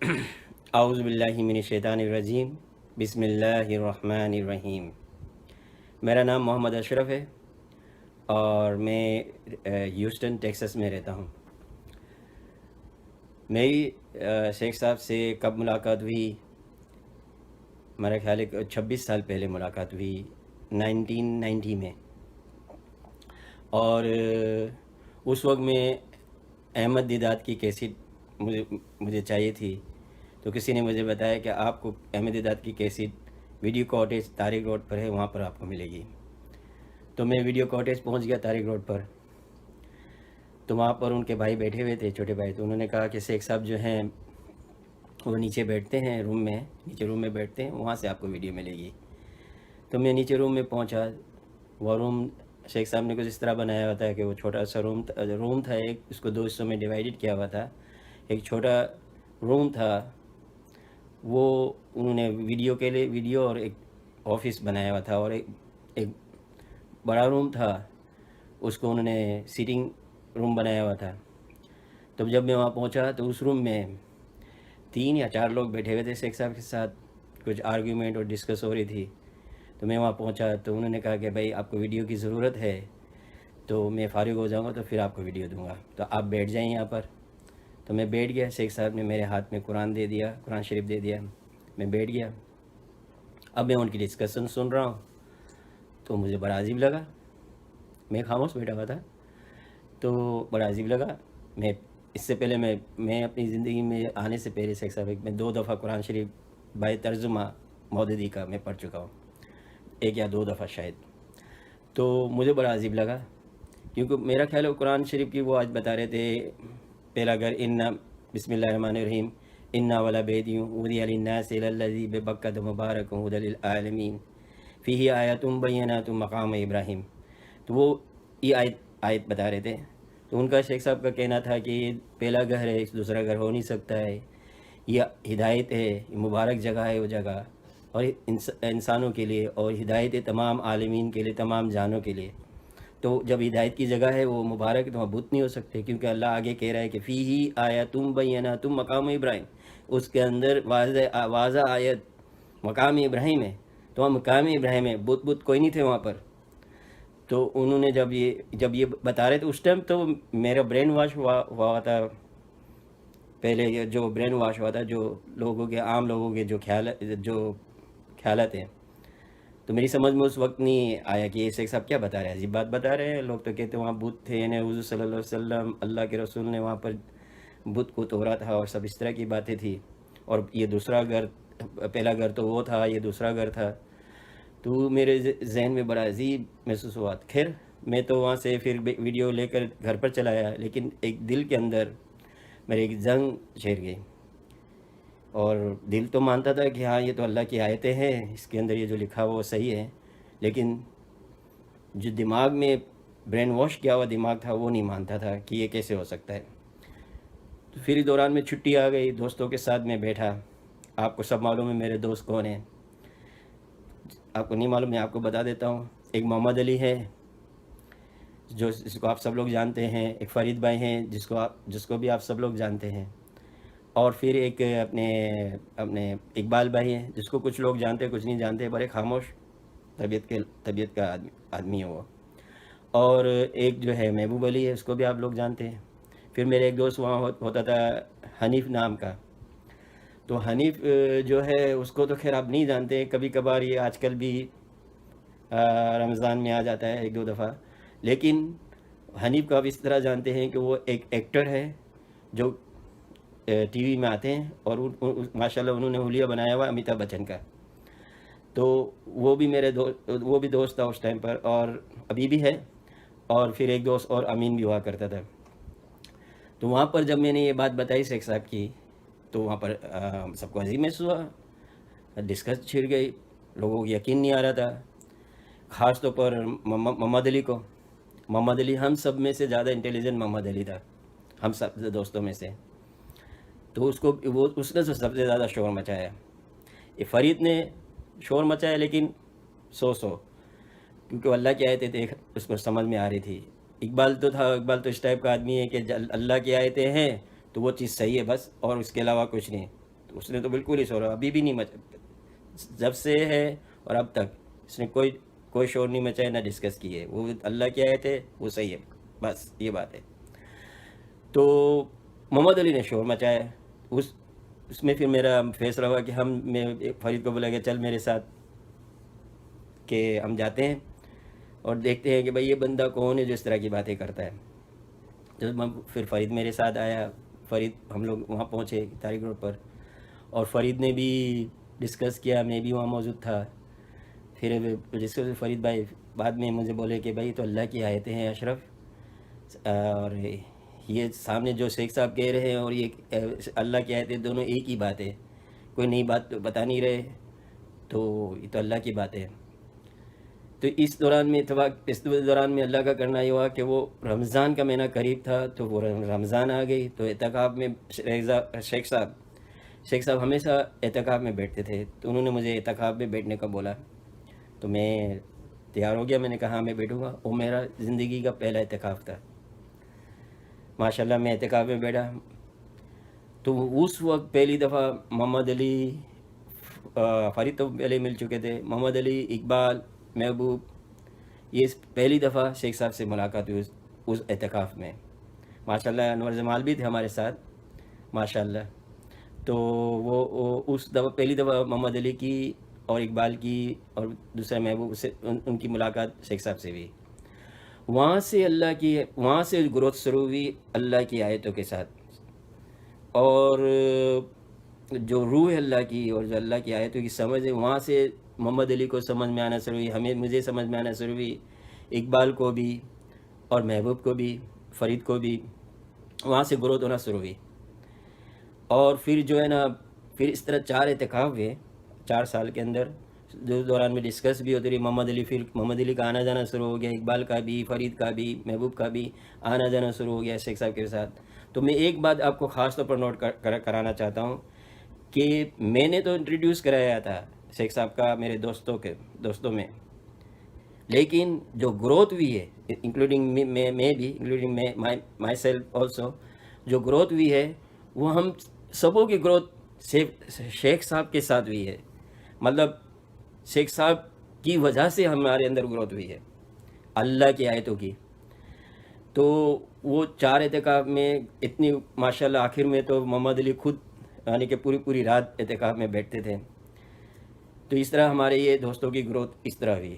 اعوذ باللہ من الشیطان الرجیم، بسم اللہ الرحمن الرحیم۔ میرا نام محمد اشرف ہے اور میں ہیوسٹن ٹیکسس میں رہتا ہوں۔ میری شیخ صاحب سے کب ملاقات ہوئی؟ میرا خیال ہے کہ 26 سال پہلے ملاقات ہوئی، 1990 میں۔ اور اس وقت میں احمد دیدات کی کیسٹ مجھے چاہیے تھی، تو کسی نے مجھے بتایا کہ آپ کو احمد دیدات کی cassette video cottage Tariq road پر ہے، وہاں پر آپ کو ملے گی۔ تو میں ویڈیو کاٹیج پہنچ گیا طارق روڈ پر، تو وہاں پر ان کے بھائی بیٹھے ہوئے تھے، چھوٹے بھائی۔ تو انہوں نے کہا کہ شیخ صاحب جو ہیں وہ نیچے بیٹھتے ہیں روم میں، نیچے روم میں بیٹھتے ہیں، وہاں سے آپ کو ویڈیو ملے گی۔ تو میں نیچے روم میں پہنچا۔ وہ روم شیخ صاحب نے کچھ اس طرح بنایا ہوا تھا کہ وہ چھوٹا سا روم تھا ایک، اس کو 2 حصوں میں ڈیوائیڈڈ کیا ہوا تھا۔ ایک چھوٹا روم تھا، وہ انہوں نے ویڈیو کے لیے ویڈیو اور ایک آفس بنایا ہوا تھا، اور ایک بڑا روم تھا، اس کو انہوں نے سیٹنگ روم بنایا ہوا تھا۔ تو جب میں وہاں پہنچا تو اس روم میں 3 یا 4 لوگ بیٹھے ہوئے تھے شیخ صاحب کے ساتھ، کچھ آرگیومنٹ اور ڈسکس ہو رہی تھی۔ تو میں وہاں پہنچا تو انہوں نے کہا کہ بھائی آپ کو ویڈیو کی ضرورت ہے، تو میں فارغ ہو جاؤں گا تو پھر آپ کو ویڈیو دوں گا، تو آپ بیٹھ جائیں یہاں پر۔ تو میں بیٹھ گیا، شیخ صاحب نے میرے ہاتھ میں قرآن دے دیا، قرآن شریف دے دیا، میں بیٹھ گیا۔ اب میں ان کی ڈسکشن سن رہا ہوں تو مجھے بڑا عجیب لگا، میں خاموش بیٹھا ہوا تھا، تو بڑا عجیب لگا۔ میں اس سے پہلے میں اپنی زندگی میں آنے سے پہلے شیخ صاحب میں 2 دفعہ قرآن شریف بائی ترجمہ مودودی کا میں پڑھ چکا ہوں، 1 یا 2 دفعہ شاید۔ تو مجھے بڑا عجیب لگا، کیونکہ میرا خیال ہے قرآن شریف کی وہ آج بتا رہے تھے، پہلا گھر بسم اللہ الرحمن الرحیم، انا ولا بیت وضع للناس الذی ببکۃ مبارک ھدی للعالمین فیہ آیات بینات مقام ابراہیم۔ تو وہ یہ آیت بتا رہے تھے۔ تو ان کا شیخ صاحب کا کہنا تھا کہ یہ پہلا گھر ہے، دوسرا گھر ہو نہیں سکتا ہے، یہ ہدایت ہے، یہ مبارک جگہ ہے وہ جگہ، اور انسانوں کے لیے، اور ہدایت ہے تمام عالمین کے لیے، تمام جانوں کے لیے۔ تو جب ہدایت کی جگہ ہے وہ مبارک، تو وہاں بت نہیں ہو سکتے، کیونکہ اللہ آگے کہہ رہا ہے کہ فیہ آیات بینات مقام ابراہیم، اس کے اندر واضح آیت مقام ابراہیم ہے، تو وہاں مقام ابراہیم ہے، بت کوئی نہیں تھے وہاں پر۔ تو انہوں نے جب یہ بتا رہے تھے اس ٹائم، تو میرا برین واش ہوا تھا، پہلے جو برین واش ہوا تھا، جو لوگوں کے عام لوگوں کے جو خیالات ہیں، تو میری سمجھ میں اس وقت نہیں آیا کہ یہ شیخ صاحب کیا بتا رہے ہیں، عجیب بات بتا رہے ہیں۔ لوگ تو کہتے ہیں وہاں بت تھے، یعنی حضور صلی اللہ علیہ وسلم، اللہ کے رسول نے وہاں پر بت کو توڑا تھا، اور سب اس طرح کی باتیں تھی، اور یہ دوسرا گھر، پہلا گھر تو وہ تھا، یہ دوسرا گھر تھا۔ تو میرے ذہن میں بڑا عجیب محسوس ہوا۔ خیر میں تو وہاں سے پھر ویڈیو لے کر گھر پر چلا آیا، لیکن ایک دل کے اندر میرے ایک زنگ چھیڑ گئی، اور دل تو مانتا تھا کہ ہاں یہ تو اللہ کی آیتیں ہیں، اس کے اندر یہ جو لکھا ہوا وہ صحیح ہے، لیکن جو دماغ میں برین واش کیا ہوا دماغ تھا وہ نہیں مانتا تھا کہ یہ کیسے ہو سکتا ہے۔ تو پھر اس دوران میں چھٹی آ گئی، دوستوں کے ساتھ میں بیٹھا۔ آپ کو سب معلوم ہے میرے دوست کون ہیں، آپ کو نہیں معلوم، میں آپ کو بتا دیتا ہوں۔ ایک محمد علی ہے، جس کو آپ سب لوگ جانتے ہیں، ایک فرید بھائی ہیں جس کو بھی آپ سب لوگ جانتے ہیں، اور پھر ایک اپنے اقبال بھائی ہیں جس کو کچھ لوگ جانتے کچھ نہیں جانتے، بڑے خاموش طبیعت کا آدمی ہے وہ، اور ایک جو ہے محبوب علی ہے، اس کو بھی آپ لوگ جانتے ہیں۔ پھر میرے ایک دوست وہاں ہوتا تھا حنیف نام کا، تو حنیف جو ہے اس کو تو خیر آپ نہیں جانتے، کبھی کبھار یہ آج کل بھی رمضان میں آ جاتا ہے 1-2 دفعہ، لیکن حنیف کو آپ اس طرح جانتے ہیں کہ وہ ایک ایکٹر ہے جو ٹی وی میں آتے ہیں، اور ماشاءاللہ انہوں نے حلیہ بنایا ہوا امیتابھ بچن کا۔ تو وہ بھی دوست تھا اس ٹائم پر، اور ابھی بھی ہے، اور پھر ایک دوست اور امین بھی ہوا کرتا تھا۔ تو وہاں پر جب میں نے یہ بات بتائی شیخ صاحب کی، تو وہاں پر سب کو عجیب محسوس ہوا، ڈسکس چھڑ گئی، لوگوں کو یقین نہیں آ رہا تھا، خاص طور پر محمد علی کو۔ محمد علی ہم سب میں سے زیادہ انٹیلیجنٹ محمد علی تھا، ہم سب دوستوں میں سے۔ تو اس نے تو سب سے زیادہ شور مچایا۔ یہ فرید نے شور مچایا، لیکن کیونکہ اللہ کی آیتیں تھے، اس کو سمجھ میں آ رہی تھی۔ اقبال تو اس ٹائپ کا آدمی ہے کہ اللہ کی آیتیں ہیں تو وہ چیز صحیح ہے بس، اور اس کے علاوہ کچھ نہیں۔ تو اس نے تو بالکل ہی شور ابھی بھی نہیں جب سے ہے اور اب تک اس نے کوئی شور نہیں مچایا، نہ ڈسکس کی ہے. وہ اللہ کے آئے تھے وہ صحیح ہے، بس یہ بات ہے. تو محمد علی نے شور مچایا. اس میں پھر میرا فیصلہ ہوا کہ میں فرید کو بولا کہ چل میرے ساتھ کہ ہم جاتے ہیں اور دیکھتے ہیں کہ بھائی یہ بندہ کون ہے جو اس طرح کی باتیں کرتا ہے. تو پھر فرید میرے ساتھ آیا. ہم لوگ وہاں پہنچے طارق روڈ پر، اور فرید نے بھی ڈسکس کیا، میں بھی وہاں موجود تھا. پھر ڈسکس فرید بھائی بعد میں مجھے بولے کہ بھائی تو اللہ کی آیتیں ہیں اشرف، اور یہ سامنے جو شیخ صاحب کہہ رہے ہیں اور یہ اللہ کی آیتیں دونوں ایک ہی بات ہے، کوئی نئی بات بتا نہیں رہے، تو یہ تو اللہ کی بات ہے. تو اس دوران میں اللہ کا کرنا یہ ہوا کہ وہ رمضان کا مہینہ قریب تھا، تو وہ رمضان آ گئی. تو اعتکاف میں شیخ صاحب ہمیشہ اعتکاف میں بیٹھتے تھے، تو انہوں نے مجھے اعتکاف میں بیٹھنے کا بولا. تو میں تیار ہو گیا، میں نے کہا ہاں میں بیٹھوں گا. وہ میرا زندگی کا پہلا اعتکاف تھا. ماشاءاللہ میں اعتکاف میں بیٹھا. تو اس وقت پہلی دفعہ محمد علی، فرید تو پہلے مل چکے تھے، محمد علی، اقبال، محبوب، یہ پہلی دفعہ شیخ صاحب سے ملاقات ہوئی اس اعتکاف میں. ماشاءاللہ انور جمال بھی تھے ہمارے ساتھ ماشاءاللہ. تو وہ اس دفعہ پہلی دفعہ محمد علی کی اور اقبال کی اور دوسرا محبوب سے ان کی ملاقات شیخ صاحب سے ہوئی. وہاں سے گروتھ شروع ہوئی اللہ کی آیتوں کے ساتھ، اور جو روح اللہ کی اور جو اللہ کی آیتوں کی سمجھ ہے، وہاں سے محمد علی کو سمجھ میں آنا شروع ہوئی، مجھے سمجھ میں آنا شروع ہوئی، اقبال کو بھی اور محبوب کو بھی، فرید کو بھی. وہاں سے گروتھ ہونا شروع ہوئی. اور پھر جو ہے نا، پھر اس طرح 4 اعتکاف ہوئے 4 سال کے اندر، جو دوران میں ڈسکس بھی ہوتی رہی. محمد علی کا آنا جانا شروع ہو گیا، اقبال کا بھی، فرید کا بھی، محبوب کا بھی آنا جانا شروع ہو گیا شیخ صاحب کے ساتھ. تو میں ایک بات آپ کو خاص طور پر نوٹ کرانا چاہتا ہوں کہ میں نے تو انٹروڈیوس کرایا تھا شیخ صاحب کا میرے دوستوں میں، لیکن جو گروتھ ہوئی ہے انکلوڈنگ میں بھی، انکلوڈنگ مائی سیلف آلسو، جو گروتھ ہوئی ہے وہ ہم سبوں کی گروتھ شیخ صاحب کے ساتھ ہوئی ہے. مطلب شیخ صاحب کی وجہ سے ہمارے اندر گروتھ ہوئی ہے اللہ کی آیتوں کی. تو وہ 4 اعتکاف میں اتنی ماشاءاللہ، آخر میں تو محمد علی خود یعنی کہ پوری رات اعتکاف میں بیٹھتے تھے. تو اس طرح ہمارے یہ دوستوں کی گروتھ اس طرح ہوئی.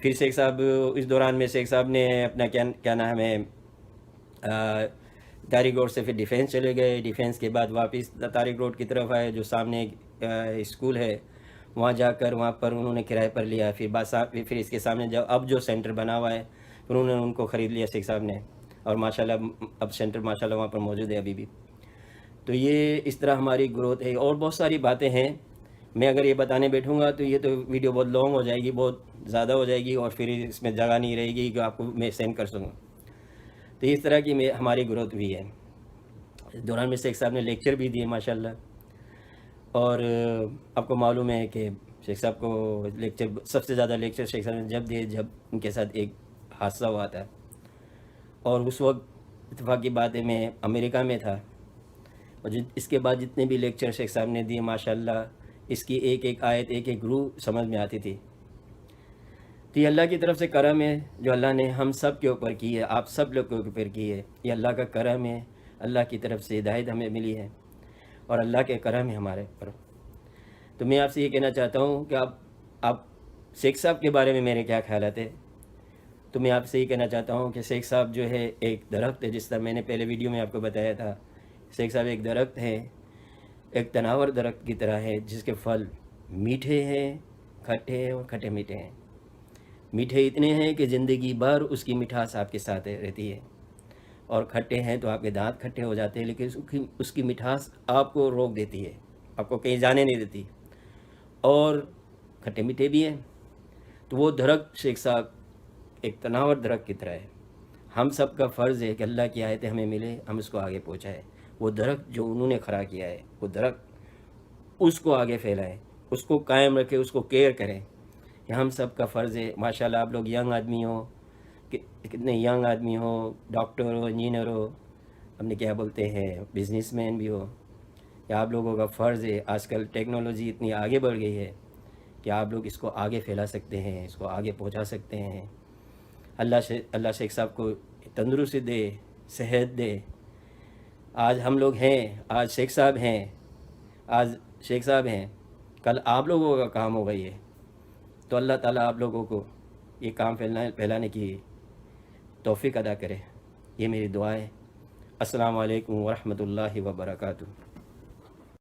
پھر شیخ صاحب اس دوران میں شیخ صاحب نے اپنا کیا نام ہے، طارق روڈ سے پھر ڈیفینس چلے گئے. ڈیفینس کے بعد واپس طارق روڈ کی طرف آئے، جو سامنے اسکول ہے وہاں جا کر وہاں پر انہوں نے کرائے پر لیا. پھر اس کے سامنے اب جو سینٹر بنا ہوا ہے پھر انہوں نے ان کو خرید لیا شیخ صاحب نے، اور ماشاءاللہ اب سینٹر ماشاءاللہ وہاں پر موجود ہے ابھی بھی. تو یہ اس طرح ہماری گروتھ ہے. اور بہت ساری باتیں ہیں، میں اگر یہ بتانے بیٹھوں گا تو یہ تو ویڈیو بہت لانگ ہو جائے گی، بہت زیادہ ہو جائے گی، اور پھر اس میں جگہ نہیں رہے گی کہ آپ کو میں سینڈ کر سکوں. تو اس طرح کی ہماری گروتھ ہوئی ہے. دوران میں شیخ صاحب نے لیکچر بھی دیے ماشاءاللہ. اور آپ کو معلوم ہے کہ شیخ صاحب کو سب سے زیادہ لیکچر شیخ صاحب نے جب دیے جب ان کے ساتھ ایک حادثہ ہوا تھا. اور اس وقت اتفاق کی بات ہے میں امریکہ میں تھا، اور اس کے بعد جتنے بھی لیکچر شیخ صاحب نے دیے ماشاءاللہ اس کی ایک آیت ایک روح سمجھ میں آتی تھی. تو یہ اللہ کی طرف سے کرم ہے جو اللہ نے ہم سب کے اوپر کی ہے، آپ سب لوگ کے اوپر کی ہے. یہ اللہ کا کرم ہے، اللہ کی طرف سے ہدایت ہمیں ملی ہے، اور اللہ کے کرم ہے ہمارے اوپر. تو میں آپ سے یہ کہنا چاہتا ہوں کہ آپ شیخ صاحب کے بارے میں میرے کیا خیالات ہیں. تو میں آپ سے یہ کہنا چاہتا ہوں کہ شیخ صاحب جو ہے ایک درخت ہے، جس طرح میں نے پہلے ویڈیو میں آپ کو بتایا تھا. شیخ صاحب ایک درخت ہے، ایک تناور درخت کی طرح ہے، جس کے پھل میٹھے ہیں، کھٹے ہیں اور کھٹے میٹھے ہیں. میٹھے اتنے ہیں کہ زندگی بھر اس کی مٹھاس آپ کے ساتھ رہتی ہے، اور کھٹے ہیں تو آپ کے دانت کھٹے ہو جاتے ہیں، لیکن اس کی مٹھاس آپ کو روک دیتی ہے، آپ کو کہیں جانے نہیں دیتی. اور کھٹے میٹھے بھی ہیں. تو وہ درخت شیخ صاحب ایک تناور درخت کی طرح ہے. ہم سب کا فرض ہے کہ اللہ کی آیتیں ہمیں ملے، ہم اس کو آگے پہنچائیں. وہ درخت جو انہوں نے کھڑا کیا ہے، وہ درخت اس کو آگے پھیلائیں، اس کو قائم رکھیں، اس کو کیئر کریں. یہ ہم سب کا فرض ہے. ماشاءاللہ آپ لوگ ینگ آدمی ہو، کتنے ینگ آدمی ہو، ڈاکٹر ہو، انجینئر ہو، ہم نے کیا بولتے ہیں بزنس مین بھی ہو، کہ آپ لوگوں کا فرض ہے، آج کل ٹیکنالوجی اتنی آگے بڑھ گئی ہے کہ آپ لوگ اس کو آگے پھیلا سکتے ہیں، اس کو آگے پہنچا سکتے ہیں۔ اللہ شیخ صاحب کو تندرستی دے، صحت دے۔ آج ہم لوگ ہیں، آج شیخ صاحب ہیں، کل آپ لوگوں کا کام ہوگا یہ، تو اللہ تعالیٰ آپ لوگوں کو یہ کام پھیلانے کی توفیق عطا کرے، یہ میری دعا ہے۔ السلام علیکم ورحمۃ اللہ وبرکاتہ۔